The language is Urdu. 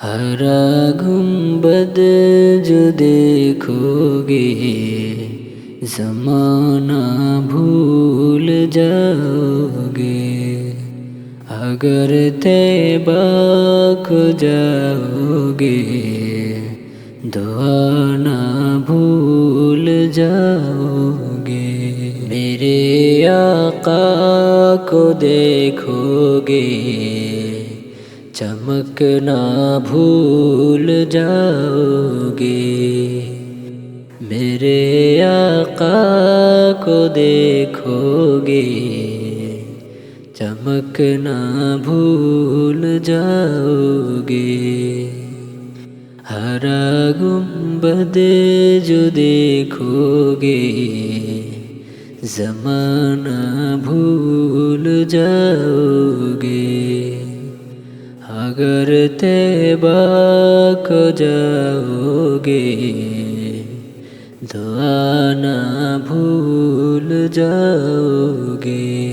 ہرا گنبد جو دیکھو گے زمانہ بھول جاؤ گے، اگر طیبہ کو جاؤ گے دعا نہ بھول جاؤ گے۔ میرے آقا کو دیکھو گے چمک نہ بھول جاؤ گے، میرے آقا کو دیکھو گے چمک نہ بھول جاؤ گے۔ ہرا گنبد جو دیکھو گے زمانہ بھول جاؤ گے، اگر طیبہ کو جاؤ گے دعا نہ بھول جاؤ گے۔